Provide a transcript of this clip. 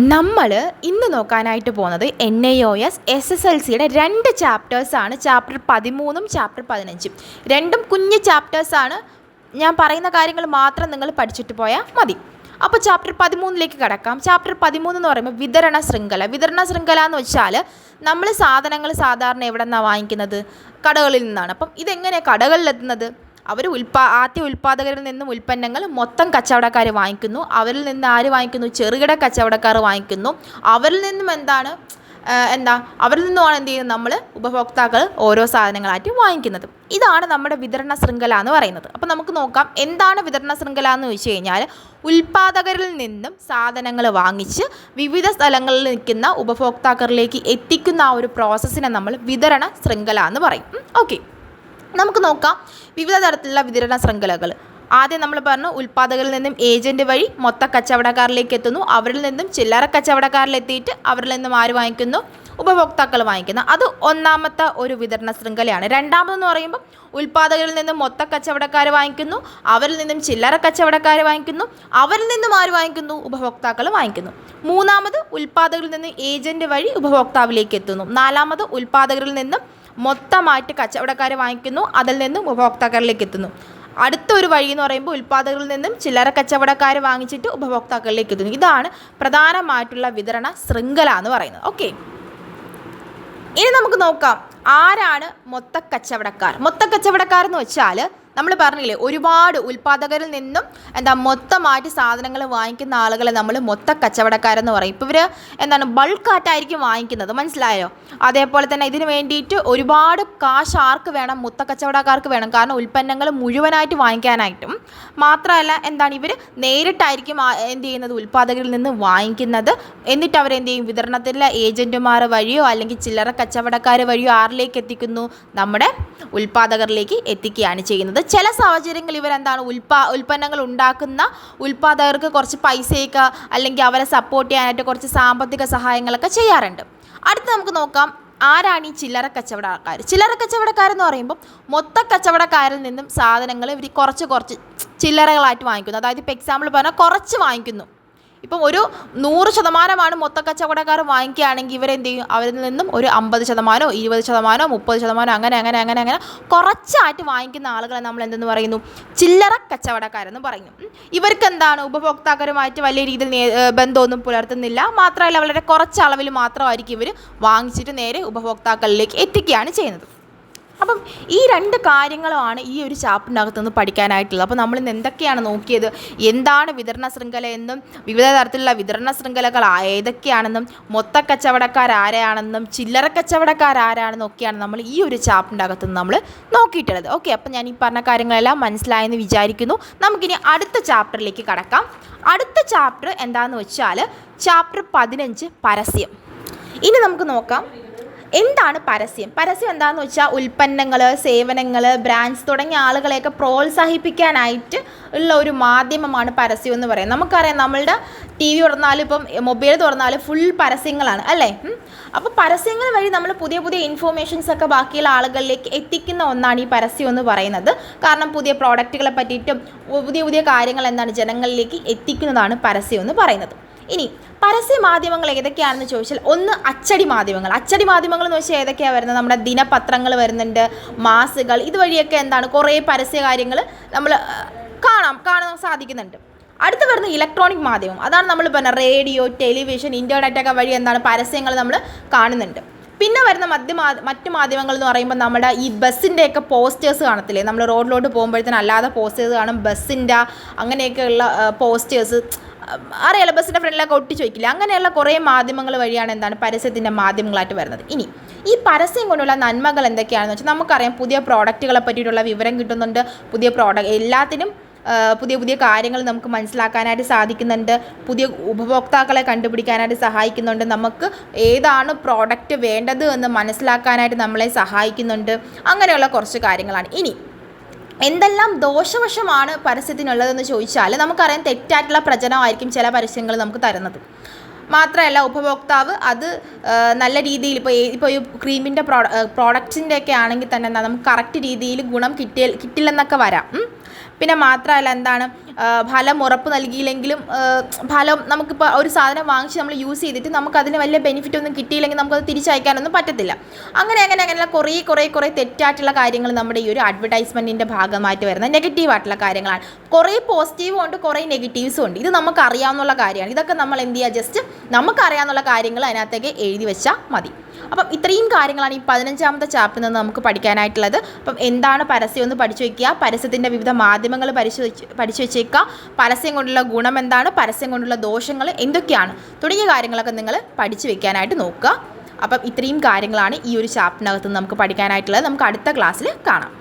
നമ്മൾ ഇന്ന് നോക്കാനായിട്ട് പോകുന്നത് NIOS SSLCയുടെ 2 ചാപ്റ്റേഴ്സാണ്. ചാപ്റ്റർ 13ഉം ചാപ്റ്റർ 15ഉം. രണ്ടും കുഞ്ഞു ചാപ്റ്റേഴ്സാണ്. ഞാൻ പറയുന്ന കാര്യങ്ങൾ മാത്രം നിങ്ങൾ പഠിച്ചിട്ട് പോയാൽ മതി. അപ്പോൾ ചാപ്റ്റർ 13ലേക്ക് കടക്കാം. ചാപ്റ്റർ 13 എന്ന് പറയുമ്പോൾ വിതരണ ശൃംഖല. വിതരണ ശൃംഖല എന്ന് വെച്ചാൽ നമ്മൾ സാധനങ്ങൾ സാധാരണ എവിടെ നിന്നാണ് വാങ്ങിക്കുന്നത്? കടകളിൽ നിന്നാണ്. അപ്പം ഇതെങ്ങനെയാണ് കടകളിലെത്തുന്നത്? അവർ ആദ്യ ഉൽപ്പാദകരിൽ നിന്നും ഉൽപ്പന്നങ്ങൾ മൊത്തം കച്ചവടക്കാർ വാങ്ങിക്കുന്നു. അവരിൽ നിന്ന് ആര് വാങ്ങിക്കുന്നു? ചെറുകിട കച്ചവടക്കാർ വാങ്ങിക്കുന്നു. അവരിൽ നിന്നും അവരിൽ നിന്നുമാണ് എന്ത് ചെയ്യുന്നത്? നമ്മൾ ഉപഭോക്താക്കൾ ഓരോ സാധനങ്ങളായിട്ട് വാങ്ങിക്കുന്നത്. ഇതാണ് നമ്മുടെ വിതരണ ശൃംഖല എന്ന് പറയുന്നത്. അപ്പോൾ നമുക്ക് നോക്കാം എന്താണ് വിതരണ ശൃംഖല എന്ന് ചോദിച്ചു കഴിഞ്ഞാൽ, ഉൽപ്പാദകരിൽ നിന്നും സാധനങ്ങൾ വാങ്ങിച്ച് വിവിധ സ്ഥലങ്ങളിൽ നിൽക്കുന്ന ഉപഭോക്താക്കളിലേക്ക് എത്തിക്കുന്ന ആ ഒരു പ്രോസസ്സിനെ നമ്മൾ വിതരണ ശൃംഖല എന്ന് പറയും. ഓക്കെ, നമുക്ക് നോക്കാം വിവിധ തരത്തിലുള്ള വിതരണ ശൃംഖലകൾ. ആദ്യം നമ്മൾ പറഞ്ഞു ഉൽപ്പാദകരിൽ നിന്നും ഏജൻറ്റ് വഴി മൊത്ത കച്ചവടക്കാരിലേക്ക് എത്തുന്നു. അവരിൽ നിന്നും ചില്ലറ കച്ചവടക്കാരിലെത്തിയിട്ട് അവരിൽ നിന്നും ആര് വാങ്ങിക്കുന്നു? ഉപഭോക്താക്കൾ വാങ്ങിക്കുന്നു. അത് ഒന്നാമത്തെ ഒരു വിതരണ ശൃംഖലയാണ്. രണ്ടാമതെന്ന് പറയുമ്പോൾ ഉൽപ്പാദകരിൽ നിന്നും മൊത്ത കച്ചവടക്കാർ വാങ്ങിക്കുന്നു. അവരിൽ നിന്നും ചില്ലറ കച്ചവടക്കാർ വാങ്ങിക്കുന്നു. അവരിൽ നിന്നും ആര് വാങ്ങിക്കുന്നു? ഉപഭോക്താക്കൾ വാങ്ങിക്കുന്നു. മൂന്നാമത് ഉൽപ്പാദകരിൽ നിന്നും ഏജൻറ്റ് വഴി ഉപഭോക്താവിലേക്ക് എത്തുന്നു. നാലാമത് ഉൽപ്പാദകരിൽ നിന്നും മൊത്തമായിട്ട് കച്ചവടക്കാർ വാങ്ങിക്കുന്നു. അതിൽ നിന്നും ഉപഭോക്താക്കളിലേക്ക് എത്തുന്നു. അടുത്ത ഒരു വഴി എന്ന് പറയുമ്പോൾ ഉൽപ്പാദകരിൽ നിന്നും ചില്ലറ കച്ചവടക്കാർ വാങ്ങിച്ചിട്ട് ഉപഭോക്താക്കളിലേക്ക് എത്തുന്നു. ഇതാണ് പ്രധാനമായിട്ടുള്ള വിതരണ ശൃംഖല എന്ന് പറയുന്നത്. ഓക്കെ, ഇനി നമുക്ക് നോക്കാം ആരാണ് മൊത്ത കച്ചവടക്കാർ. മൊത്ത കച്ചവടക്കാർ എന്ന് വെച്ചാൽ നമ്മൾ പറഞ്ഞില്ലേ, ഒരുപാട് ഉൽപ്പാദകരിൽ നിന്നും മൊത്തമായിട്ട് സാധനങ്ങൾ വാങ്ങിക്കുന്ന ആളുകളെ നമ്മൾ മൊത്ത കച്ചവടക്കാരെന്ന് പറയും. ഇപ്പോൾ ഇവർ ബൾക്കായിട്ടായിരിക്കും വാങ്ങിക്കുന്നത്, മനസ്സിലായോ? അതേപോലെ തന്നെ ഇതിന് വേണ്ടിയിട്ട് ഒരുപാട് കാശ് ആർക്ക് വേണം? മൊത്ത കച്ചവടക്കാർക്ക് വേണം. കാരണം ഉൽപ്പന്നങ്ങൾ മുഴുവനായിട്ട് വാങ്ങിക്കാനായിട്ടും മാത്രമല്ല ഇവർ നേരിട്ടായിരിക്കും എന്ത് ചെയ്യുന്നത്? ഉൽപ്പാദകരിൽ നിന്ന് വാങ്ങിക്കുന്നത്. എന്നിട്ട് അവരെന്ത് ചെയ്യും? വിതരണത്തിലെ ഏജൻറ്റുമാർ വഴിയോ അല്ലെങ്കിൽ ചില്ലറ കച്ചവടക്കാർ വഴിയോ ആരിലേക്ക് എത്തിക്കുന്നു? നമ്മുടെ ഉൽപ്പാദകരിലേക്ക് എത്തിക്കുകയാണ് ചെയ്യുന്നത്. ചില സാഹചര്യങ്ങളിൽ ഉൽപ്പന്നങ്ങൾ ഉണ്ടാക്കുന്ന ഉൽപ്പാദകർക്ക് കുറച്ച് പൈസയൊക്കെ അല്ലെങ്കിൽ അവരെ സപ്പോർട്ട് ചെയ്യാനായിട്ട് കുറച്ച് സാമ്പത്തിക സഹായങ്ങളൊക്കെ ചെയ്യാറുണ്ട്. അടുത്ത് നമുക്ക് നോക്കാം ആരാണ് ഈ ചില്ലറ കച്ചവടക്കാർ. ചില്ലറ കച്ചവടക്കാരെന്ന് പറയുമ്പോൾ മൊത്ത കച്ചവടക്കാരിൽ നിന്നും സാധനങ്ങൾ ഇവർ കുറച്ച് ചില്ലറകളായിട്ട് വാങ്ങിക്കുന്നു. അതായത് ഇപ്പോൾ എക്സാമ്പിൾ പറഞ്ഞാൽ കുറച്ച് വാങ്ങിക്കുന്നു. ഇപ്പം ഒരു 100% മൊത്ത കച്ചവടക്കാർ വാങ്ങിക്കുകയാണെങ്കിൽ ഇവരെന്ത് ചെയ്യും? അവരിൽ നിന്നും ഒരു 50%, 20%, 30% അങ്ങനെ കുറച്ചായിട്ട് വാങ്ങിക്കുന്ന ആളുകളെ നമ്മൾ എന്തെന്ന് പറയുന്നു? ചില്ലറ കച്ചവടക്കാരെന്ന് പറയുന്നു. ഇവർക്ക് ഉപഭോക്താക്കളുമായിട്ട് വലിയ രീതിയിൽ ബന്ധമൊന്നും പുലർത്തുന്നില്ല. മാത്രമല്ല വളരെ കുറച്ച് അളവിൽ മാത്രമായിരിക്കും ഇവർ വാങ്ങിച്ചിട്ട് നേരെ ഉപഭോക്താക്കളിലേക്ക് എത്തിക്കുകയാണ് ചെയ്യുന്നത്. അപ്പം ഈ 2 കാര്യങ്ങളുമാണ് ഈ ഒരു ചാപ്റ്ററിനകത്ത് നിന്ന് പഠിക്കാനായിട്ടുള്ളത്. അപ്പോൾ നമ്മളിന്ന് എന്തൊക്കെയാണ് നോക്കിയത്? എന്താണ് വിതരണ ശൃംഖല എന്നും വിവിധ തരത്തിലുള്ള വിതരണ ശൃംഖലകൾ ഏതൊക്കെയാണെന്നും മൊത്ത കച്ചവടക്കാർ ആരാണെന്നും ചില്ലറ കച്ചവടക്കാർ ആരാണെന്നും ഒക്കെയാണ് നമ്മൾ ഈ ഒരു ചാപ്റ്ററിൻ്റെ അകത്ത് നിന്ന് നമ്മൾ നോക്കിയിട്ടുള്ളത്. ഓക്കെ, അപ്പം ഞാൻ ഈ പറഞ്ഞ കാര്യങ്ങളെല്ലാം മനസ്സിലായെന്ന് വിചാരിക്കുന്നു. നമുക്കിനി അടുത്ത ചാപ്റ്ററിലേക്ക് കടക്കാം. അടുത്ത ചാപ്റ്റർ എന്താണെന്ന് വെച്ചാൽ ചാപ്റ്റർ 15 പരസ്യം. ഇനി നമുക്ക് നോക്കാം എന്താണ് പരസ്യം. പരസ്യം എന്താണെന്ന് വെച്ചാൽ ഉൽപ്പന്നങ്ങൾ, സേവനങ്ങൾ, ബ്രാൻഡ്സ് തുടങ്ങിയ ആളുകളെയൊക്കെ പ്രോത്സാഹിപ്പിക്കാനായിട്ട് ഉള്ള ഒരു മാധ്യമമാണ് പരസ്യം എന്ന് പറയുന്നത്. നമുക്കറിയാം നമ്മളുടെ TV തുറന്നാലും ഇപ്പം മൊബൈൽ തുറന്നാലും ഫുൾ പരസ്യങ്ങളാണ് അല്ലേ? അപ്പോൾ പരസ്യങ്ങൾ വഴി നമ്മൾ പുതിയ ഇൻഫോർമേഷൻസ് ഒക്കെ ബാക്കിയുള്ള ആളുകളിലേക്ക് എത്തിക്കുന്ന ഒന്നാണ് ഈ പരസ്യം എന്ന് പറയുന്നത്. കാരണം പുതിയ പ്രോഡക്റ്റുകളെ പറ്റിയിട്ടും പുതിയ കാര്യങ്ങൾ ജനങ്ങളിലേക്ക് എത്തിക്കുന്നതാണ് പരസ്യം എന്ന് പറയുന്നത്. ഇനി പരസ്യ മാധ്യമങ്ങൾ ഏതൊക്കെയാണെന്ന് ചോദിച്ചാൽ, ഒന്ന് അച്ചടി മാധ്യമങ്ങൾ. അച്ചടി മാധ്യമങ്ങൾ എന്ന് വെച്ചാൽ ഏതൊക്കെയാണ് വരുന്നത്? നമ്മുടെ ദിനപത്രങ്ങൾ വരുന്നുണ്ട്, മാസികൾ. ഇതുവഴിയൊക്കെ കുറേ പരസ്യ കാര്യങ്ങൾ നമ്മൾ കാണാൻ സാധിക്കുന്നുണ്ട്. അടുത്ത് വരുന്ന ഇലക്ട്രോണിക് മാധ്യമം. അതാണ് നമ്മൾ പറഞ്ഞ റേഡിയോ, ടെലിവിഷൻ, ഇൻ്റർനെറ്റൊക്കെ വഴി പരസ്യങ്ങൾ നമ്മൾ കാണുന്നുണ്ട്. പിന്നെ വരുന്ന മറ്റ് മാധ്യമങ്ങൾ എന്ന് പറയുമ്പോൾ നമ്മുടെ ഈ ബസ്സിൻ്റെയൊക്കെ പോസ്റ്റേഴ്സ് കാണത്തില്ലേ? നമ്മൾ റോഡിലോട്ട് പോകുമ്പോഴത്തേനും അല്ലാതെ പോസ്റ്റേഴ്സ് കാണും. ബസ്സിൻ്റെ അങ്ങനെയൊക്കെയുള്ള പോസ്റ്റേഴ്സ് അറിയാലോ, ബസ്സിൻ്റെ ഫ്രണ്ടിലൊക്കെ ഒട്ടിച്ച് വയ്ക്കില്ല. അങ്ങനെയുള്ള കുറേ മാധ്യമങ്ങൾ വഴിയാണ് പരസ്യത്തിൻ്റെ മാധ്യമങ്ങളായിട്ട് വരുന്നത്. ഇനി ഈ പരസ്യം കൊണ്ടുള്ള നന്മകൾ എന്തൊക്കെയാണെന്ന് വെച്ചാൽ നമുക്കറിയാം പുതിയ പ്രോഡക്റ്റുകളെ പറ്റിയിട്ടുള്ള വിവരം കിട്ടുന്നുണ്ട്. എല്ലാത്തിനും പുതിയ കാര്യങ്ങൾ നമുക്ക് മനസ്സിലാക്കാനായിട്ട് സാധിക്കുന്നുണ്ട്. പുതിയ ഉപഭോക്താക്കളെ കണ്ടുപിടിക്കാനായിട്ട് സഹായിക്കുന്നുണ്ട്. നമുക്ക് ഏതാണ് പ്രോഡക്റ്റ് വേണ്ടത് എന്ന് മനസ്സിലാക്കാനായിട്ട് നമ്മളെ സഹായിക്കുന്നുണ്ട്. അങ്ങനെയുള്ള കുറച്ച് കാര്യങ്ങളാണ്. ഇനി എന്തെല്ലാം ദോഷവശമാണ് പരസ്യത്തിനുള്ളതെന്ന് ചോദിച്ചാൽ നമുക്കറിയാം തെറ്റായിട്ടുള്ള പ്രചരണമായിരിക്കും ചില പരസ്യങ്ങൾ നമുക്ക് തരുന്നത്. മാത്രമല്ല ഉപഭോക്താവ് അത് നല്ല രീതിയിൽ ഇപ്പോൾ ഈ ക്രീമിൻ്റെ പ്രോഡക്റ്റിൻ്റെ ഒക്കെ ആണെങ്കിൽ തന്നെ നമുക്ക് കറക്റ്റ് രീതിയിൽ ഗുണം കിട്ടില്ലെന്നൊക്കെ വരാം. പിന്നെ മാത്രമല്ല എന്താണ് ഫലം ഉറപ്പ് നൽകിയില്ലെങ്കിലും ഫലം നമുക്കിപ്പോൾ ഒരു സാധനം വാങ്ങിച്ച് നമ്മൾ യൂസ് ചെയ്തിട്ട് നമുക്കതിന് വലിയ ബെനിഫിറ്റ് ഒന്നും കിട്ടിയില്ലെങ്കിൽ നമുക്കത് തിരിച്ചയക്കാനൊന്നും പറ്റത്തില്ല. അങ്ങനെയുള്ള കുറേ തെറ്റായിട്ടുള്ള കാര്യങ്ങൾ നമ്മുടെ ഈ ഒരു അഡ്വർടൈസ്മെൻറ്റിൻ്റെ ഭാഗമായിട്ട് വരുന്ന നെഗറ്റീവായിട്ടുള്ള കാര്യങ്ങളാണ്. കുറേ പോസിറ്റീവും ഉണ്ട്, കുറേ നെഗറ്റീവ്സും ഉണ്ട്. ഇത് നമുക്കറിയാവുന്ന കാര്യമാണ്. ഇതൊക്കെ നമ്മൾ എന്ത് ചെയ്യുക, ജസ്റ്റ് നമുക്കറിയാവുന്ന കാര്യങ്ങൾ അതിനകത്തേക്ക് എഴുതി വെച്ചാൽ മതി. അപ്പം ഇത്രയും കാര്യങ്ങളാണ് ഈ 15ാമത്തെ ചാപ്റ്ററിൽ നിന്ന് നമുക്ക് പഠിക്കാനായിട്ടുള്ളത്. അപ്പം എന്താണ് പരസ്യം എന്ന് പഠിച്ചു വയ്ക്കുക, പരസ്യത്തിൻ്റെ വിവിധ മാധ്യമങ്ങൾ പഠിച്ചു വെച്ചേക്കുക, പരസ്യം കൊണ്ടുള്ള ഗുണം എന്താണ്, പരസ്യം കൊണ്ടുള്ള ദോഷങ്ങൾ എന്തൊക്കെയാണ് തുടങ്ങിയ കാര്യങ്ങളൊക്കെ നിങ്ങൾ പഠിച്ചു വെക്കാനായിട്ട് നോക്കുക. അപ്പം ഇത്രയും കാര്യങ്ങളാണ് ഈ ഒരു ചാപ്റ്ററിനകത്ത് നമുക്ക് പഠിക്കാനായിട്ടുള്ളത്. നമുക്ക് അടുത്ത ക്ലാസ്സിൽ കാണാം.